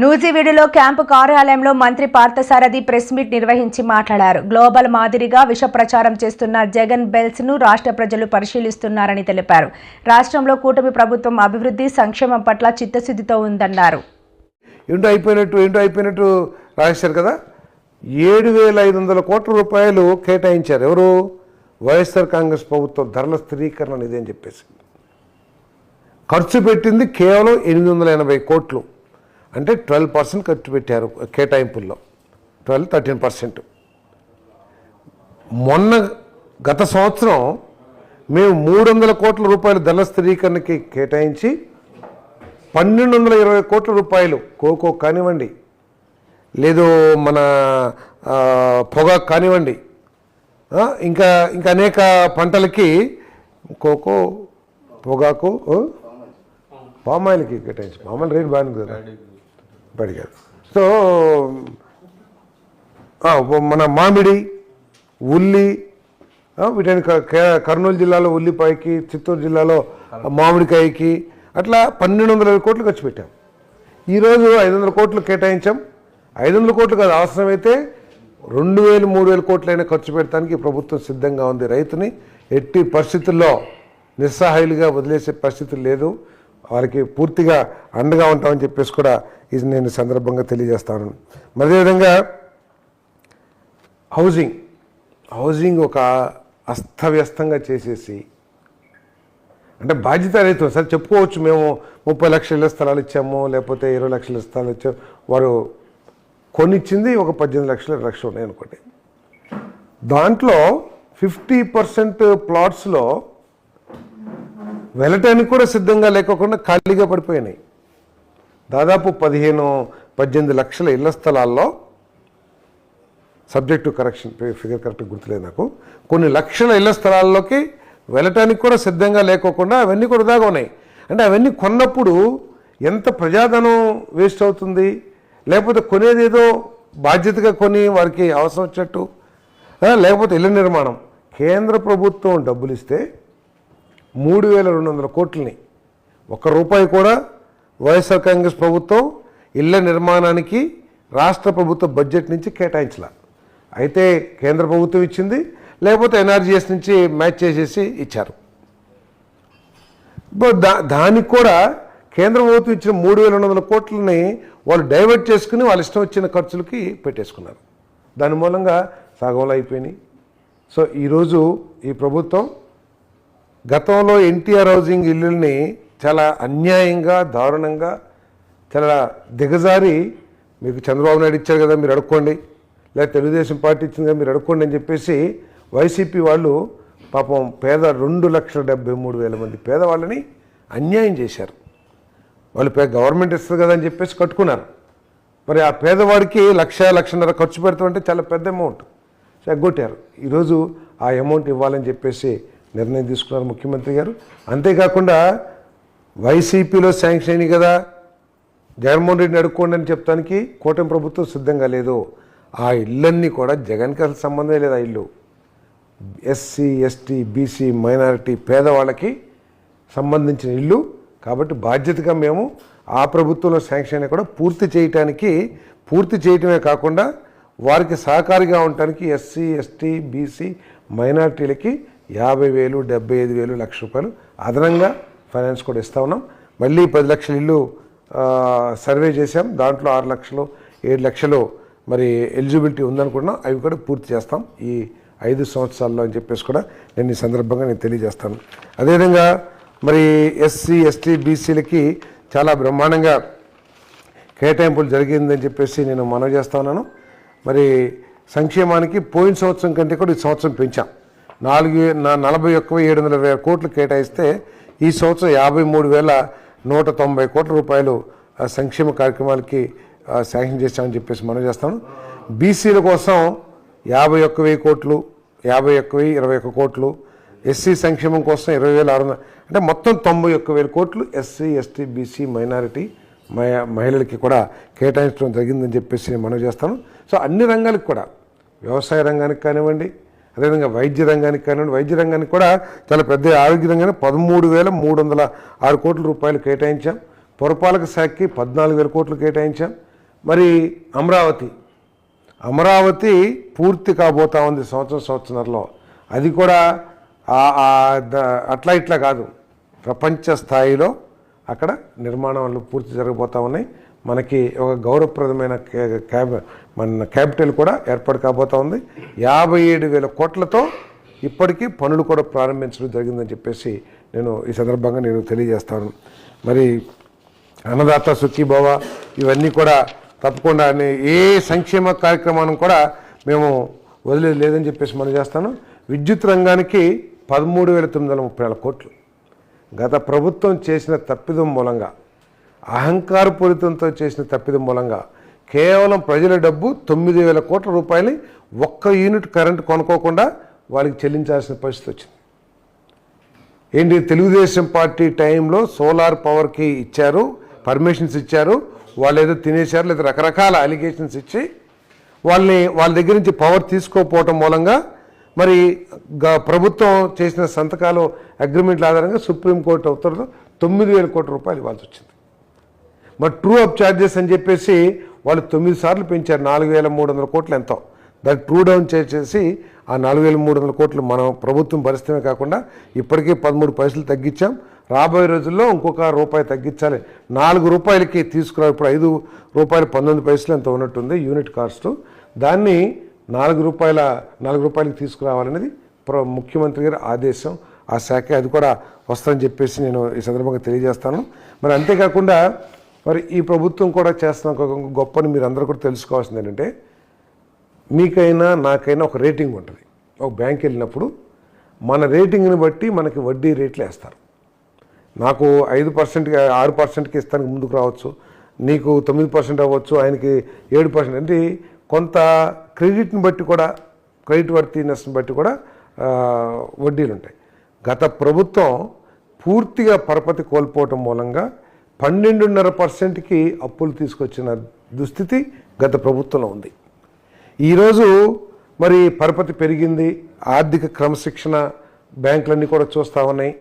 నూజివీడులో క్యాంపు కార్యాలయంలో మంత్రి పార్థసారథి ప్రెస్ మీట్ నిర్వహించి మాట్లాడారు. గ్లోబల్ మాదిరిగా విష ప్రచారం చేస్తున్న జగన్ బెల్స్ ను రాష్ట్ర ప్రజలు పరిశీలిస్తున్నారని తెలిపారు. రాష్ట్రంలో కూటమి ప్రభుత్వం అభివృద్ధి సంక్షేమం పట్ల చిత్తశుద్ధితో ఉందన్నారు. ఏంటో అయిపోయినట్టు రాశారు కదా. 7,500 కోట్ల రూపాయలు కేటాయించారు. ఎవరు? వైఎస్ఆర్ కాంగ్రెస్ ప్రభుత్వం ధరల స్థిరీకరణ నిధి అని చెప్పేసి. ఖర్చు పెట్టింది కేవలం 880 కోట్లు, అంటే 12% ఖర్చు పెట్టారు కేటాయింపుల్లో. 13%. గత సంవత్సరం మేము 300 కోట్ల రూపాయలు ధరల స్థిరీకరణకి కేటాయించి 1,220 కోట్ల రూపాయలు కోకో కానివ్వండి, లేదు మన పొగాకు కానివ్వండి, ఇంకా అనేక పంటలకి కోకో, పొగాకు, పామాయిల్కి కేటాయించి. పామాయిల్ రేట్ బాగుంది కదా, పడిగారు. సో మన మామిడి, ఉల్లి, వీటిని కర్నూలు జిల్లాలో ఉల్లిపాయకి, చిత్తూరు జిల్లాలో మామిడికాయకి అట్లా 1,220 కోట్లు ఖర్చు పెట్టాం. ఈరోజు 500 కోట్లు కేటాయించాం. 500 కోట్లు కాదు, అవసరమైతే 2,000, 3,000 కోట్లైనా ఖర్చు పెట్టడానికి ప్రభుత్వం సిద్ధంగా ఉంది. రైతుని ఎట్టి పరిస్థితుల్లో నిస్సహాయులుగా వదిలేసే పరిస్థితులు లేదు. వాళ్ళకి పూర్తిగా అండగా ఉంటామని చెప్పేసి కూడా ఇది నేను సందర్భంగా తెలియజేస్తాను. అదేవిధంగా హౌసింగ్ ఒక అస్తవ్యస్తంగా చేసేసి, అంటే బాధ్యత రైతు సరే చెప్పుకోవచ్చు, మేము 30 లక్షల ఇళ్ల స్థలాలు ఇచ్చాము, లేకపోతే 20 లక్షల స్థలాలు ఇచ్చాము. వారు కొనిచ్చింది ఒక 18 లక్షలు, 20 లక్షలు ఉన్నాయి అనుకోండి. దాంట్లో 50% ప్లాట్స్లో వెళ్ళటానికి కూడా సిద్ధంగా లేకోకుండా ఖాళీగా పడిపోయినాయి. దాదాపు 15-18 లక్షల ఇళ్ల స్థలాల్లో, సబ్జెక్టు కరెక్షన్, ఫిగర్ కరెక్ట్గా గుర్తులేదు నాకు, కొన్ని లక్షల ఇళ్ల స్థలాల్లోకి వెళ్ళటానికి కూడా సిద్ధంగా లేకోకుండా అవన్నీ కూడా వృధాగా ఉన్నాయి. అంటే అవన్నీ కొన్నప్పుడు ఎంత ప్రజాధనం వేస్ట్ అవుతుంది, లేకపోతే కొనేదేదో బాధ్యతగా కొని వారికి అవసరం వచ్చినట్టు, లేకపోతే ఇళ్ల నిర్మాణం. కేంద్ర ప్రభుత్వం డబ్బులు ఇస్తే 3,200 కోట్లని, ₹1 కూడా వైఎస్ఆర్ కాంగ్రెస్ ప్రభుత్వం ఇళ్ల నిర్మాణానికి రాష్ట్ర ప్రభుత్వ బడ్జెట్ నుంచి కేటాయించాల. అయితే కేంద్ర ప్రభుత్వం ఇచ్చింది, లేకపోతే ఎన్ఆర్జీఎస్ నుంచి మ్యాచ్ చేసేసి ఇచ్చారు. దానికి కూడా కేంద్ర ప్రభుత్వం ఇచ్చిన 3,200 కోట్లని వాళ్ళు డైవర్ట్ చేసుకుని వాళ్ళ ఇష్టం వచ్చిన ఖర్చులకి పెట్టేసుకున్నారు. దాని మూలంగా సగంలో అయిపోయినాయి. సో ఈరోజు ఈ ప్రభుత్వం గతంలో ఎన్టీఆర్ హౌసింగ్ ఇల్లుల్ని చాలా అన్యాయంగా, దారుణంగా, చాలా దిగజారి, మీకు చంద్రబాబు నాయుడు ఇచ్చారు కదా మీరు అడుక్కోండి, లేదా తెలుగుదేశం పార్టీ ఇచ్చింది కదా మీరు అడుక్కోండి అని చెప్పేసి వైసీపీ వాళ్ళు పాపం 2,73,000 మంది పేదవాళ్ళని అన్యాయం చేశారు. వాళ్ళు గవర్నమెంట్ ఇస్తుంది కదా అని చెప్పేసి కట్టుకున్నారు. మరి ఆ పేదవాడికి 1,00,000-1,50,000 ఖర్చు పెడతామంటే చాలా పెద్ద అమౌంట్ ఎగ్గొట్టారు. ఈరోజు ఆ అమౌంట్ ఇవ్వాలని చెప్పేసి నిర్ణయం తీసుకున్నారు ముఖ్యమంత్రి గారు. అంతేకాకుండా వైసీపీలో శాంక్షన్ అయినాయి కదా, జగన్మోహన్ రెడ్డిని అడుక్కోండి అని చెప్తానికి కూటమి ప్రభుత్వం సిద్ధంగా లేదు. ఆ ఇళ్ళన్నీ కూడా జగన్కి అసలు సంబంధం లేదు. ఆ ఇల్లు ఎస్సీ, ఎస్టీ, బీసీ, మైనారిటీ పేదవాళ్ళకి సంబంధించిన ఇల్లు కాబట్టి బాధ్యతగా మేము ఆ ప్రభుత్వంలో శాంక్షన్ అయినా కూడా పూర్తి చేయటమే కాకుండా వారికి సహకారిగా ఉండటానికి ఎస్సీ, ఎస్టీ, బీసీ, మైనారిటీలకి 50,000, 75,000, ₹1,00,000 అదనంగా ఫైనాన్స్ కూడా ఇస్తూ ఉన్నాం. మళ్ళీ 10 లక్షల ఇల్లు సర్వే చేశాం. దాంట్లో 6 లక్షలు, 7 లక్షలు మరి ఎలిజిబిలిటీ ఉందనుకుంటున్నాం. అవి కూడా పూర్తి చేస్తాం ఈ 5 సంవత్సరాల్లో అని చెప్పేసి కూడా నేను ఈ సందర్భంగా నేను తెలియజేస్తాను. అదేవిధంగా మరి ఎస్సీ, ఎస్టీ, బీసీలకి చాలా బ్రహ్మాండంగా కేటాయింపులు జరిగిందని చెప్పేసి నేను మనవి చేస్తా ఉన్నాను. మరి సంక్షేమానికి పోయిన సంవత్సరం కంటే కూడా ఈ సంవత్సరం పెంచాం. 41,720 కోట్లు కేటాయిస్తే ఈ సంవత్సరం 53,190 కోట్ల రూపాయలు సంక్షేమ కార్యక్రమాలకి శాంక్షన్ చేశామని చెప్పేసి మనం చేస్తాను. బీసీల కోసం 51,000 కోట్లు, 51,021 కోట్లు, ఎస్సీ సంక్షేమం కోసం 20,600, అంటే మొత్తం 91,000 కోట్లు ఎస్సీ, ఎస్టీ, బీసీ, మైనారిటీ మహిళలకి కూడా కేటాయించడం జరిగిందని చెప్పేసి మనం చేస్తాను. సో అన్ని రంగాలకు కూడా, వ్యవసాయ రంగానికి కానివ్వండి, అదేవిధంగా వైద్య రంగానికి కానివ్వండి, వైద్య రంగానికి కూడా చాలా పెద్ద, ఆరోగ్య రంగానికి 13,306 కోట్ల రూపాయలు కేటాయించాం. పురపాలక శాఖకి 14,000 కోట్లు కేటాయించాం. మరి అమరావతి పూర్తి కాబోతా ఉంది సంవత్సరంన్నరలో. అది కూడా అట్లా ఇట్లా కాదు, ప్రపంచ స్థాయిలో అక్కడ నిర్మాణాలు పూర్తి జరగబోతూ ఉన్నాయి. మనకి ఒక గౌరవప్రదమైన మన క్యాపిటల్ కూడా ఏర్పాటు కాబోతూ ఉంది. 57,000 కోట్లతో ఇప్పటికీ పనులు కూడా ప్రారంభించడం జరిగిందని చెప్పేసి నేను ఈ సందర్భంగా తెలియజేస్తాను. మరి అన్నదాత సుఖీభవ ఇవన్నీ కూడా తప్పకుండా ఏ సంక్షేమ కార్యక్రమాన్ని కూడా మేము వదిలేదు లేదని చెప్పేసి మనం చేస్తాను. విద్యుత్ రంగానికి 13,934 కోట్లు. గత ప్రభుత్వం చేసిన తప్పిదం మూలంగా, అహంకారపూరితంతో చేసిన తప్పిదం మూలంగా కేవలం ప్రజల డబ్బు 9,000 కోట్ల రూపాయలని ఒక్క యూనిట్ కరెంటు కొనుక్కోకుండా వాళ్ళకి చెల్లించాల్సిన పరిస్థితి వచ్చింది. ఏంటి, తెలుగుదేశం పార్టీ టైంలో సోలార్ పవర్కి ఇచ్చారు, పర్మిషన్స్ ఇచ్చారు, వాళ్ళు ఏదో తినేశారు, లేదా రకరకాల అలిగేషన్స్ ఇచ్చి వాళ్ళ దగ్గర నుంచి పవర్ తీసుకోకపోవటం మూలంగా మరి ప్రభుత్వం చేసిన సంతకాలు అగ్రిమెంట్ల ఆధారంగా సుప్రీంకోర్టు ఉత్తర్వులు 9,000 కోట్ల రూపాయలు ఇవ్వాల్సి వచ్చింది. మరి ట్రూ అప్ ఛార్జెస్ అని చెప్పేసి వాళ్ళు 9 సార్లు పెంచారు. 4,300 కోట్లు ఎంతో దాన్ని ట్రూ డౌన్ చేసేసి ఆ 4,300 కోట్లు మనం ప్రభుత్వం భరిస్తమే కాకుండా ఇప్పటికే 13 పైసలు తగ్గించాం. రాబోయే రోజుల్లో ఇంకొక రూపాయి తగ్గించాలి. 4 రూపాయలకి తీసుకురా. ఇప్పుడు 5 రూపాయలు 19 పైసలు ఎంత ఉన్నట్టుంది యూనిట్ కాస్ట్. దాన్ని 4 రూపాయలకి తీసుకురావాలనేది ముఖ్యమంత్రి గారి ఆదేశం. ఆ శాఖ అది కూడా వస్తుందని చెప్పేసి నేను ఈ సందర్భంగా తెలియజేస్తాను. మరి అంతేకాకుండా మరి ఈ ప్రభుత్వం కూడా చేస్తున్న ఒక గొప్పని మీరు అందరూ కూడా తెలుసుకోవాల్సింది ఏంటంటే, మీకైనా నాకైనా ఒక రేటింగ్ ఉంటుంది. ఒక బ్యాంక్ వెళ్ళినప్పుడు మన రేటింగ్ని బట్టి మనకి వడ్డీ రేట్లు వేస్తారు. నాకు 5%కి 6%కి ఇస్తానికి ముందుకు రావచ్చు, నీకు 9% అవ్వచ్చు, ఆయనకి 7%. అంటే కొంత క్రెడిట్ని బట్టి కూడా, క్రెడిట్ వర్తీనెస్ని బట్టి కూడా వడ్డీలు ఉంటాయి. గత ప్రభుత్వం పూర్తిగా పరపతి కోల్పోవటం మూలంగా 12.5%కి అప్పులు తీసుకొచ్చిన దుస్థితి గత ప్రభుత్వంలో ఉంది. ఈరోజు మరి పరపతి పెరిగింది, ఆర్థిక క్రమశిక్షణ బ్యాంకులన్నీ కూడా చూస్తూ ఉన్నాయి.